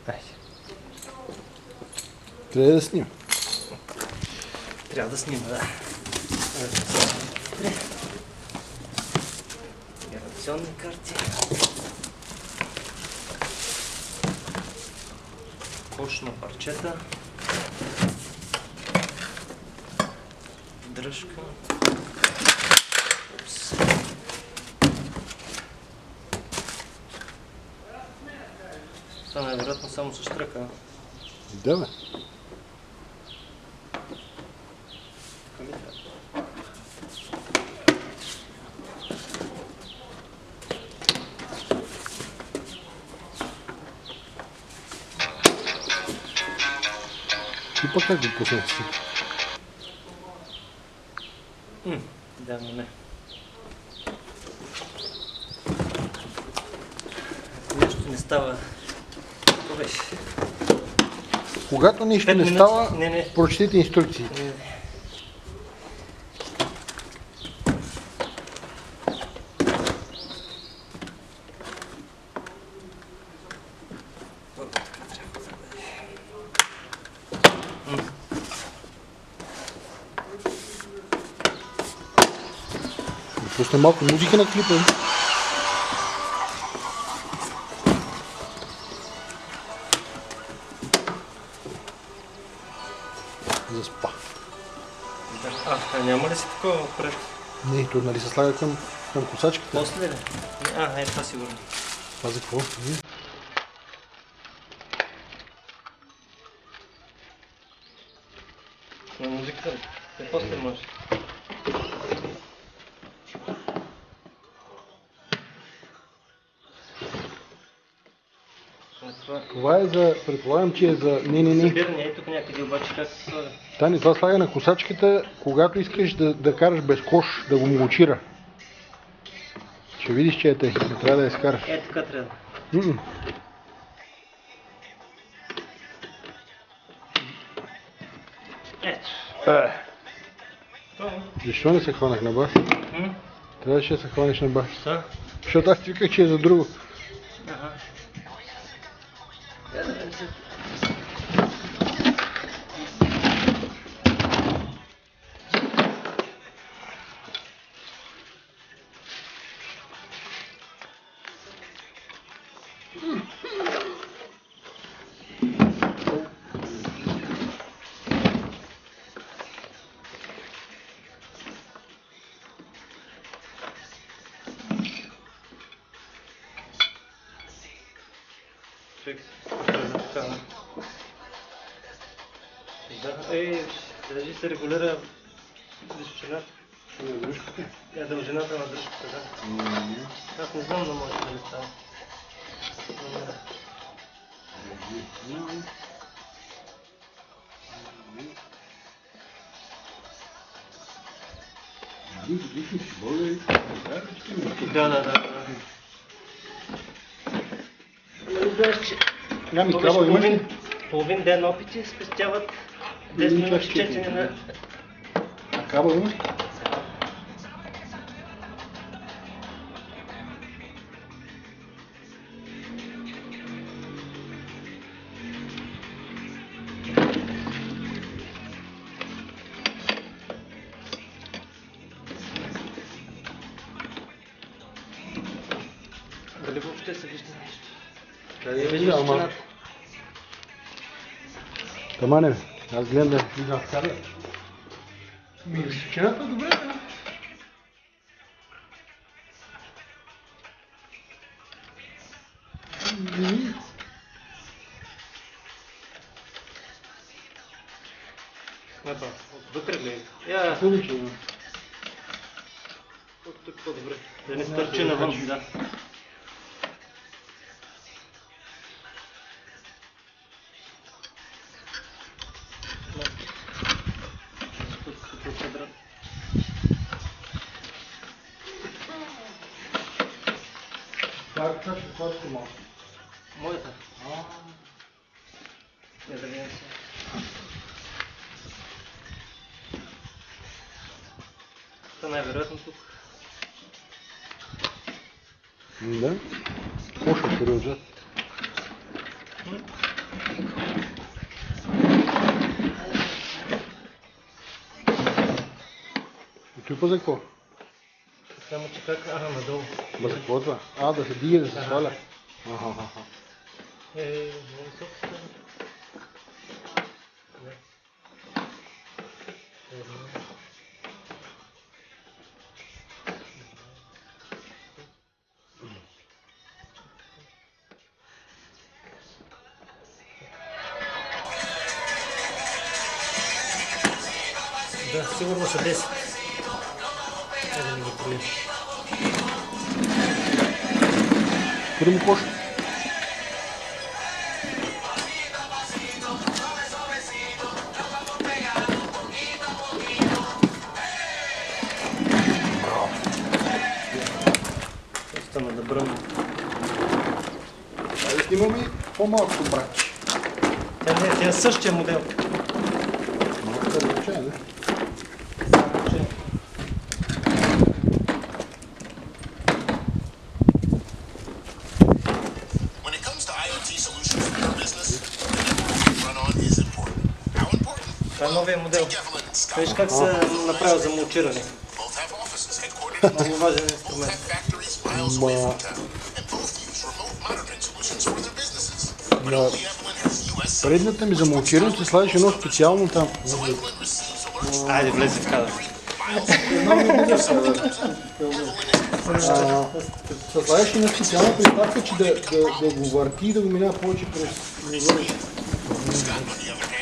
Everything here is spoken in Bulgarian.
Айде. Трябва да снима. Трябва да снима, да. Гаранционни карти. Кош на парчета. Дръжка. Упс. Това най-вероятно само с штръка. Да, бе. И пък как го пуснах си? Да, но не. Нещо не става. Какво беше? Когато нищо 5 не минути. става, Не. прочетете инструкциите. Пусне малко музика на клипа. Заспа. А няма ли си такова отпред? Не, то нали се слага към косачката. После ли? Това сигурно. Това за какво? На музиката ли? После може. Това е за, предполагам, че е за... Не. Събиране, тук някъде обаче как се слага. Тани, това слага на косачката, когато искаш да караш без кош, да го молочира. Ще видиш, че е тъй, не трябва да я скараш. Така трябва. Ето. Защо не се хванах на бас? Трябваше да се хванеш на бас. Да? Защото аз ти виках, че е за друго. Ага. Държи се регулира височината. Дължината на дръжката, да. Аз не знам, но може да не става. Да. Знаеш, че половин ден опити спестяват 10 минути четене на... А кабел имаш? Дали въобще се вижда нещо? Къде е вижда, ама... Тамане, аз гледам да виждам в кабел. Височината е добре, да. Отвътре гледай. Тук по-добре. Да не стърчи навън, да. Това ще сладко малко. Моята? Не да видим се. Това най-вероятно тук. Да. Коша период. Той па за какво? Само че как? Ага, надолу. Ба за какво това? Да се дига, да се сваля. Аха. Много високо става. Да, сигурно са 10. Айде да ги проверим. Къде му кош? Остана да бръмна. Айде снимаме по-малко братче. Тя е същия модел. Малко да различава, не? Само че When it comes to IoT solutions for your business, the network you run on is important. How important? това е новия модел. Evelyn and Scott Виж как се направил за мулчиране. both have offices headquartered in Много важен both инструмент. have factories miles away from town, and both use remote monitoring solutions for their businesses. But Да. only Evelyn has US Предната ми за мулчирането се слагаш едно специално там. so Evelyn receives alerts Айде, влезе в кадър. miles Се слагаш и на специална приставка, че да го върти и да го минава повече през... Scott, on the other hand,